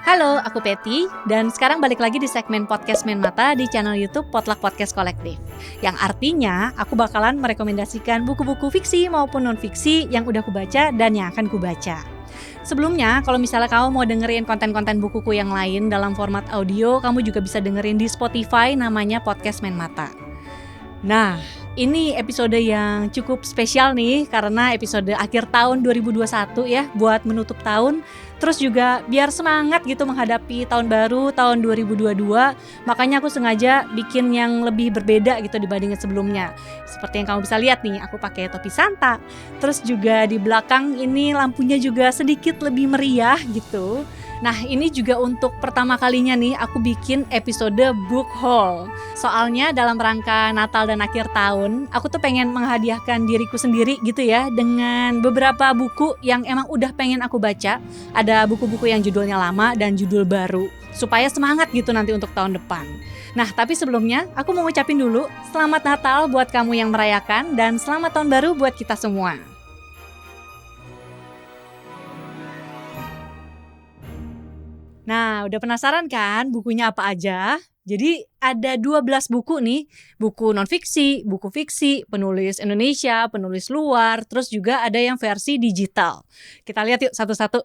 Halo, aku Peti, dan sekarang balik lagi di segmen Podcast Main Mata di channel YouTube Potluck Podcast Kolektif. Yang artinya, aku bakalan merekomendasikan buku-buku fiksi maupun non-fiksi yang udah kubaca dan yang akan kubaca. Sebelumnya, kalau misalnya kamu mau dengerin konten-konten bukuku yang lain dalam format audio, kamu juga bisa dengerin di Spotify namanya Podcast Main Mata. Nah, ini episode yang cukup spesial nih karena episode akhir tahun 2021 ya, buat menutup tahun. Terus juga biar semangat gitu menghadapi tahun baru, tahun 2022. Makanya aku sengaja bikin yang lebih berbeda gitu dibandingin sebelumnya. Seperti yang kamu bisa lihat nih, aku pakai topi Santa. Terus juga di belakang ini lampunya juga sedikit lebih meriah gitu. Nah, ini juga untuk pertama kalinya nih aku bikin episode book haul. Soalnya dalam rangka Natal dan akhir tahun, aku tuh pengen menghadiahkan diriku sendiri gitu ya dengan beberapa buku yang emang udah pengen aku baca. Ada buku-buku yang judulnya lama dan judul baru, supaya semangat gitu nanti untuk tahun depan. Nah, tapi sebelumnya aku mau ngucapin dulu Selamat Natal buat kamu yang merayakan dan Selamat Tahun Baru buat kita semua. Nah, udah penasaran kan bukunya apa aja? Jadi ada 12 buku nih, buku non-fiksi, buku fiksi, penulis Indonesia, penulis luar, terus juga ada yang versi digital. Kita lihat yuk satu-satu.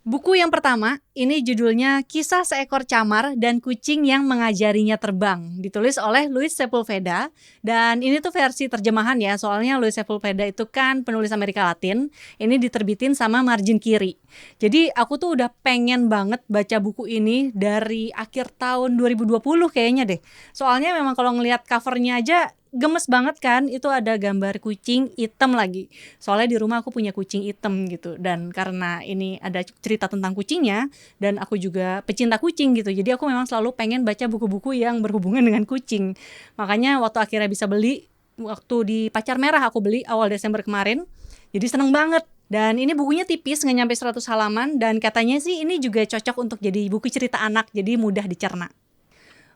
Buku yang pertama, ini judulnya Kisah Seekor Camar dan Kucing yang Mengajarinya Terbang. Ditulis oleh Luis Sepulveda, dan ini tuh versi terjemahan ya, soalnya Luis Sepulveda itu kan penulis Amerika Latin, ini diterbitin sama margin kiri. Jadi aku tuh udah pengen banget baca buku ini dari akhir tahun 2020 kayaknya deh. Soalnya memang kalau ngelihat covernya aja, gemes banget kan, itu ada gambar kucing hitam lagi. Soalnya di rumah aku punya kucing hitam gitu, dan karena ini ada cerita tentang kucingnya dan aku juga pecinta kucing gitu, jadi aku memang selalu pengen baca buku-buku yang berhubungan dengan kucing. Makanya waktu akhirnya bisa beli, waktu di Pacar Merah aku beli awal Desember kemarin, jadi seneng banget. Dan ini bukunya tipis, nggak nyampe 100 halaman, dan katanya sih ini juga cocok untuk jadi buku cerita anak, jadi mudah dicerna.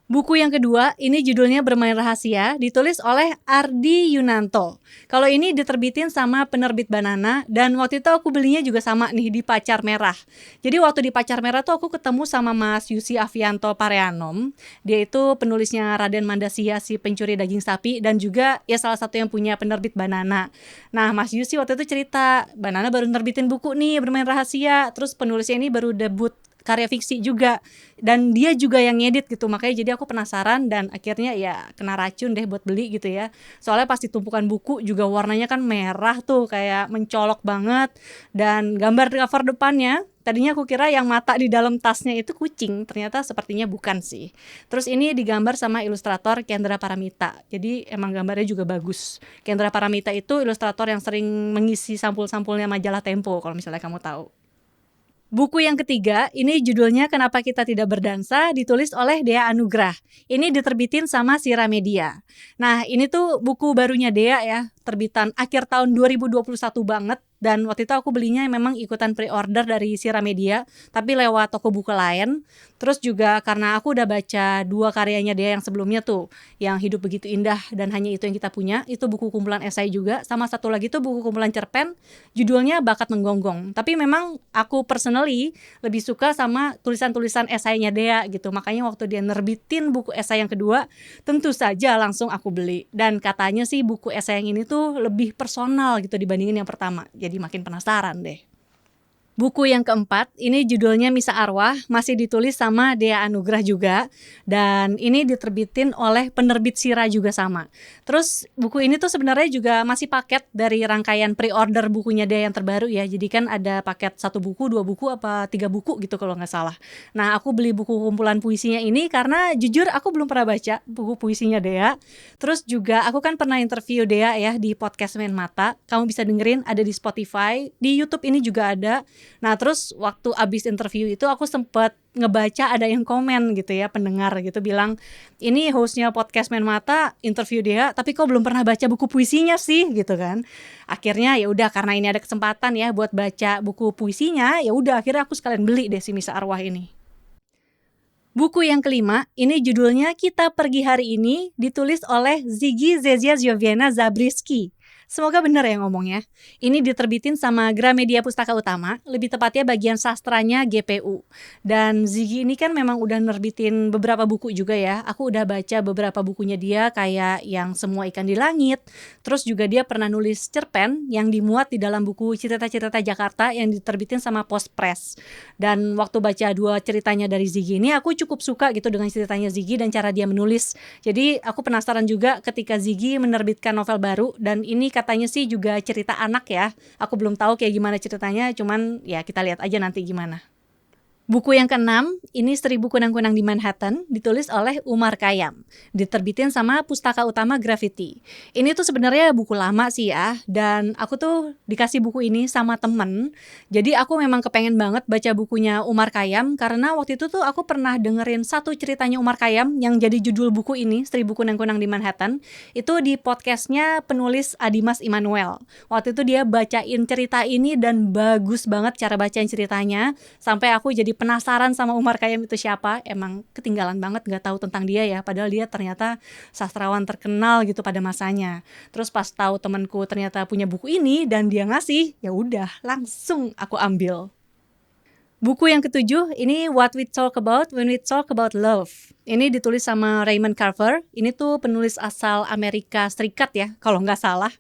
Buku yang kedua, ini judulnya Bermain Rahasia, ditulis oleh Ardi Yunanto. Kalau ini diterbitin sama penerbit Banana, dan waktu itu aku belinya juga sama nih di Pacar Merah. Jadi waktu di Pacar Merah tuh aku ketemu sama Mas Yusi Avianto Pareanom. Dia itu penulisnya Raden Mandasiya si pencuri daging sapi, dan juga ya salah satu yang punya penerbit Banana. Nah, Mas Yusi waktu itu cerita, Banana baru nerbitin buku nih Bermain Rahasia, terus penulisnya ini baru debut karya fiksi juga, dan dia juga yang ngedit gitu, makanya jadi aku penasaran dan akhirnya ya kena racun deh buat beli gitu ya. Soalnya pasti tumpukan buku juga warnanya kan merah tuh kayak mencolok banget, dan gambar cover depannya tadinya aku kira yang mata di dalam tasnya itu kucing, ternyata sepertinya bukan sih. Terus ini digambar sama ilustrator Kendra Paramita, jadi emang gambarnya juga bagus. Kendra Paramita itu ilustrator yang sering mengisi sampul-sampulnya majalah Tempo kalau misalnya kamu tahu. Buku yang ketiga, ini judulnya Kenapa Kita Tidak Berdansa, ditulis oleh Dea Anugrah. Ini diterbitin sama Sira Media. Nah, ini tuh buku barunya Dea ya, terbitan akhir tahun 2021 banget. Dan waktu itu aku belinya memang ikutan pre-order dari Sira Media, tapi lewat toko buku lain. Terus juga karena aku udah baca 2 karyanya dia yang sebelumnya tuh, yang Hidup Begitu Indah dan Hanya Itu Yang Kita Punya, itu buku kumpulan esai juga. Sama satu lagi tuh buku kumpulan cerpen, judulnya Bakat Menggonggong. Tapi memang aku personally lebih suka sama tulisan-tulisan esainya Dea gitu. Makanya waktu dia nerbitin buku esai yang kedua, tentu saja langsung aku beli. Dan katanya sih buku esai yang ini tuh lebih personal gitu dibandingin yang pertama. Jadi makin penasaran deh. Buku yang keempat, ini judulnya Misa Arwah, masih ditulis sama Dea Anugrah juga, dan ini diterbitin oleh penerbit Sira juga sama. Terus buku ini tuh sebenarnya juga masih paket dari rangkaian pre-order bukunya Dea yang terbaru ya, jadi kan ada paket 1 buku, 2 buku, apa 3 buku gitu kalau nggak salah. Nah, aku beli buku kumpulan puisinya ini karena jujur aku belum pernah baca buku puisinya Dea. Terus juga aku kan pernah interview Dea ya di podcast Main Mata, kamu bisa dengerin, ada di Spotify, di YouTube ini juga ada. Nah, terus waktu abis interview itu aku sempet ngebaca ada yang komen gitu ya, pendengar gitu bilang, ini hostnya podcast Main Mata interview dia, tapi kok belum pernah baca buku puisinya sih gitu kan. Akhirnya ya udah, karena ini ada kesempatan ya buat baca buku puisinya, ya udah akhirnya aku sekalian beli deh si Misa Arwah ini. Buku yang kelima, ini judulnya Kita Pergi Hari Ini, ditulis oleh Ziggy Zezia Zioviana Zabriskie. Semoga benar ya ngomongnya. Ini diterbitin sama Gramedia Pustaka Utama, lebih tepatnya bagian sastranya GPU. Dan Ziggy ini kan memang udah nerbitin beberapa buku juga ya. Aku udah baca beberapa bukunya dia kayak yang Semua Ikan di Langit. Terus juga dia pernah nulis cerpen yang dimuat di dalam buku Cerita-Cerita Jakarta yang diterbitin sama Post Press. Dan waktu baca dua ceritanya dari Ziggy ini, aku cukup suka gitu dengan ceritanya Ziggy dan cara dia menulis. Jadi aku penasaran juga ketika Ziggy menerbitkan novel baru, dan ini katanya sih juga cerita anak ya. Aku belum tahu kayak gimana ceritanya, cuman ya kita lihat aja nanti gimana. Buku yang keenam, ini 1000 Kunang-Kunang di Manhattan, ditulis oleh Umar Khayyam, diterbitin sama Pustaka Utama Graffiti. Ini tuh sebenarnya buku lama sih ya, dan aku tuh dikasih buku ini sama temen. Jadi aku memang kepengen banget baca bukunya Umar Khayyam, karena waktu itu tuh aku pernah dengerin satu ceritanya Umar Khayyam yang jadi judul buku ini, 1000 Kunang-Kunang di Manhattan, itu di podcastnya penulis Adimas Immanuel. Waktu itu dia bacain cerita ini dan bagus banget cara bacain ceritanya, sampai aku jadi penasaran sama Umar Khayyam itu siapa. Emang ketinggalan banget gak tahu tentang dia ya, padahal dia ternyata sastrawan terkenal gitu pada masanya. Terus pas tahu temanku ternyata punya buku ini dan dia ngasih, ya udah langsung aku ambil. Buku yang ketujuh, ini What We Talk About When We Talk About Love. Ini ditulis sama Raymond Carver. Ini tuh penulis asal Amerika Serikat ya, kalau nggak salah.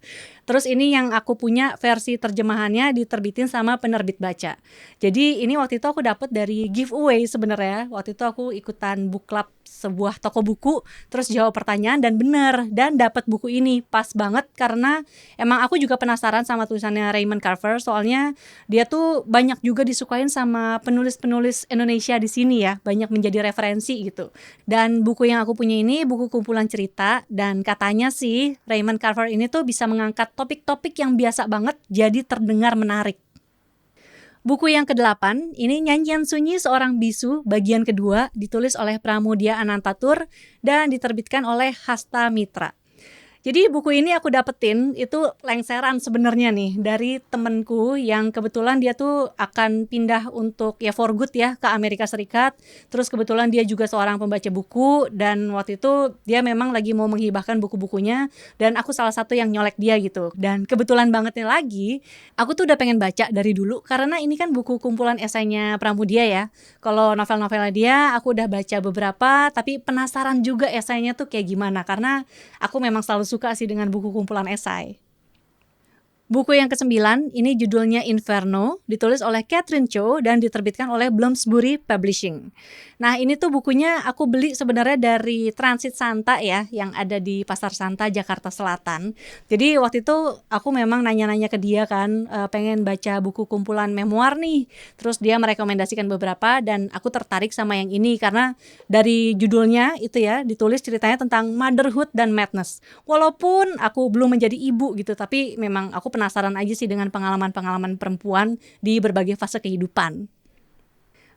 Terus ini yang aku punya versi terjemahannya diterbitin sama Penerbit Baca. Jadi ini waktu itu aku dapat dari giveaway sebenarnya. Waktu itu aku ikutan book club sebuah toko buku, terus jawab pertanyaan dan bener, dan dapat buku ini. Pas banget karena emang aku juga penasaran sama tulisannya Raymond Carver, soalnya dia tuh banyak juga disukain sama penulis-penulis Indonesia di sini ya, banyak menjadi referensi gitu. Dan buku yang aku punya ini buku kumpulan cerita, dan katanya sih Raymond Carver ini tuh bisa mengangkat topik-topik yang biasa banget jadi terdengar menarik. Buku yang ke-8, ini Nyanyian Sunyi Seorang Bisu bagian kedua, ditulis oleh Pramudia Anantatur dan diterbitkan oleh Hasta Mitra. Jadi buku ini aku dapetin itu lengseran sebenarnya nih dari temenku yang kebetulan dia tuh akan pindah untuk ya for good ya ke Amerika Serikat. Terus kebetulan dia juga seorang pembaca buku, dan waktu itu dia memang lagi mau menghibahkan buku-bukunya, dan aku salah satu yang nyolek dia gitu. Dan kebetulan bangetnya lagi, aku tuh udah pengen baca dari dulu karena ini kan buku kumpulan esainya Pramudia ya. Kalau novel-novelnya dia aku udah baca beberapa, tapi penasaran juga esainya tuh kayak gimana, karena aku memang selalu suka sih dengan buku kumpulan esai. Buku yang ke-9, ini judulnya Inferno, ditulis oleh Catherine Cho dan diterbitkan oleh Bloomsbury Publishing. Nah ini tuh bukunya aku beli sebenarnya dari Transit Santa ya, yang ada di Pasar Santa, Jakarta Selatan. Jadi waktu itu aku memang nanya-nanya ke dia kan, pengen baca buku kumpulan memoir nih. Terus dia merekomendasikan beberapa dan aku tertarik sama yang ini karena dari judulnya itu ya, ditulis ceritanya tentang motherhood dan madness. Walaupun aku belum menjadi ibu gitu, tapi memang aku penasaran aja sih dengan pengalaman-pengalaman perempuan di berbagai fase kehidupan.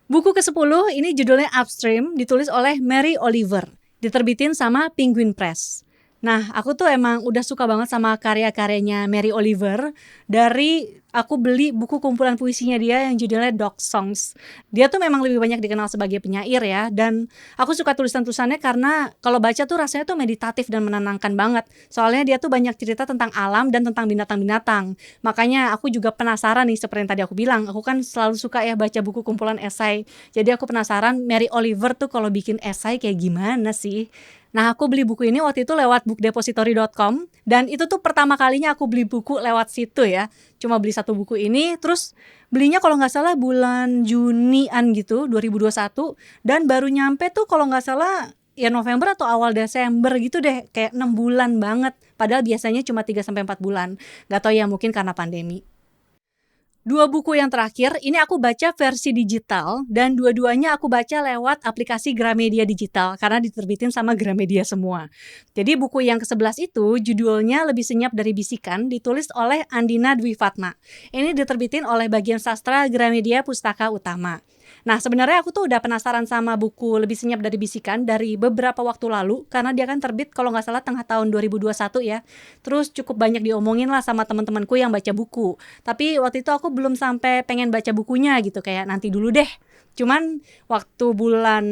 Buku ke-10 ini judulnya Upstream, ditulis oleh Mary Oliver, diterbitin sama Penguin Press. Nah, aku tuh emang udah suka banget sama karya-karyanya Mary Oliver. Dari aku beli buku kumpulan puisinya dia yang judulnya Dog Songs. Dia tuh memang lebih banyak dikenal sebagai penyair ya, dan aku suka tulisan-tulisannya karena kalau baca tuh rasanya tuh meditatif dan menenangkan banget. Soalnya dia tuh banyak cerita tentang alam dan tentang binatang-binatang. Makanya aku juga penasaran nih, seperti yang tadi aku bilang, aku kan selalu suka ya baca buku kumpulan esai. Jadi aku penasaran Mary Oliver tuh kalau bikin esai kayak gimana sih. Nah aku beli buku ini waktu itu lewat bookdepository.com, dan itu tuh pertama kalinya aku beli buku lewat situ ya. Cuma beli satu buku ini, terus belinya kalau nggak salah bulan Junian gitu 2021, dan baru nyampe tuh kalau nggak salah ya November atau awal Desember gitu deh, kayak 6 bulan banget. Padahal biasanya cuma 3-4 bulan. Gak tau ya, mungkin karena pandemi. Dua buku yang terakhir, ini aku baca versi digital, dan dua-duanya aku baca lewat aplikasi Gramedia Digital, karena diterbitin sama Gramedia semua. Jadi buku yang ke-11 itu judulnya Lebih Senyap Dari Bisikan, ditulis oleh Andina Dwi Fatma. Ini diterbitin oleh bagian sastra Gramedia Pustaka Utama. Nah sebenarnya aku tuh udah penasaran sama buku Lebih Senyap Dari Bisikan dari beberapa waktu lalu, karena dia kan terbit kalau nggak salah tengah tahun 2021 ya. Terus cukup banyak diomongin lah sama teman-temanku yang baca buku. Tapi waktu itu aku belum sampai pengen baca bukunya gitu, kayak nanti dulu deh. Cuman waktu bulan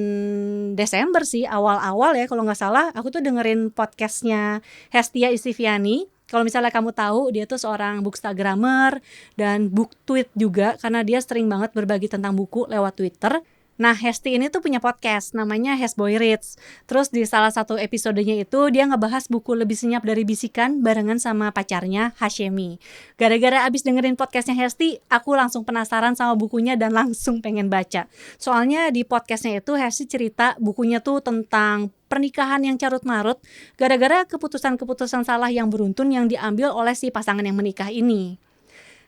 Desember sih, awal-awal ya kalau nggak salah, aku tuh dengerin podcastnya Hestia Istiviani. Kalau misalnya kamu tahu, dia tuh seorang bookstagrammer dan book tweet juga, karena dia sering banget berbagi tentang buku lewat Twitter. Nah, Hesti ini tuh punya podcast namanya Hesboy Reads. Terus di salah satu episodenya itu dia ngebahas buku Lebih Senyap Dari Bisikan barengan sama pacarnya Hashemi. Gara-gara abis dengerin podcastnya Hesti, aku langsung penasaran sama bukunya dan langsung pengen baca. Soalnya di podcastnya itu Hesti cerita bukunya tuh tentang pernikahan yang carut-marut gara-gara keputusan-keputusan salah yang beruntun yang diambil oleh si pasangan yang menikah ini.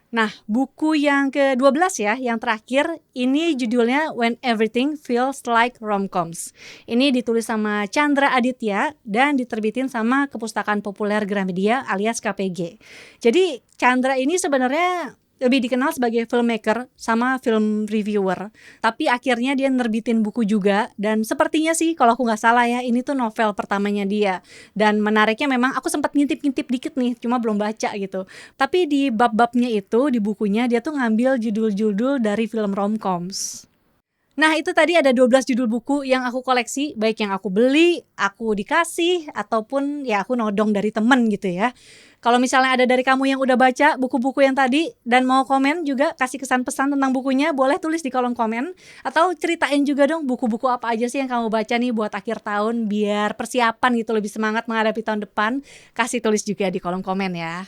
Nah, buku yang ke-12 ya, yang terakhir, ini judulnya When Everything Feels Like Romcoms. Ini ditulis sama Chandra Aditya dan diterbitin sama Kepustakaan Populer Gramedia alias KPG. Jadi Chandra ini sebenarnya lebih dikenal sebagai filmmaker sama film reviewer, tapi akhirnya dia nerbitin buku juga, dan sepertinya sih kalau aku nggak salah ya, ini tuh novel pertamanya dia. Dan menariknya memang aku sempat ngintip-ngintip dikit nih, cuma belum baca gitu. Tapi di bab-babnya itu, di bukunya dia tuh ngambil judul-judul dari film romcoms. Nah, itu tadi ada 12 judul buku yang aku koleksi, baik yang aku beli, aku dikasih, ataupun ya aku nodong dari temen gitu ya. Kalau misalnya ada dari kamu yang udah baca buku-buku yang tadi dan mau komen juga, kasih kesan pesan tentang bukunya, boleh tulis di kolom komen. Atau ceritain juga dong buku-buku apa aja sih yang kamu baca nih buat akhir tahun, biar persiapan gitu lebih semangat menghadapi tahun depan. Kasih tulis juga di kolom komen ya.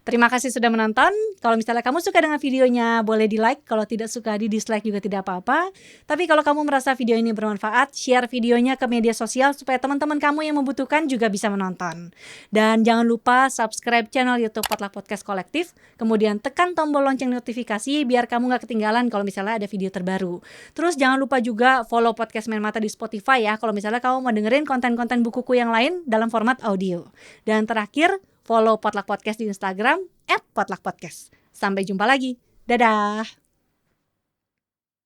Terima kasih sudah menonton. Kalau misalnya kamu suka dengan videonya, boleh di like. Kalau tidak suka, di dislike juga tidak apa-apa. Tapi kalau kamu merasa video ini bermanfaat, share videonya ke media sosial supaya teman-teman kamu yang membutuhkan juga bisa menonton. Dan jangan lupa subscribe channel YouTube Potluck Podcast Kolektif. Kemudian tekan tombol lonceng notifikasi biar kamu gak ketinggalan kalau misalnya ada video terbaru. Terus jangan lupa juga follow podcast Main Mata di Spotify ya, kalau misalnya kamu mau dengerin konten-konten bukuku yang lain dalam format audio. Dan terakhir, follow Potluck Podcast di Instagram @potluckpodcast. Sampai jumpa lagi. Dadah!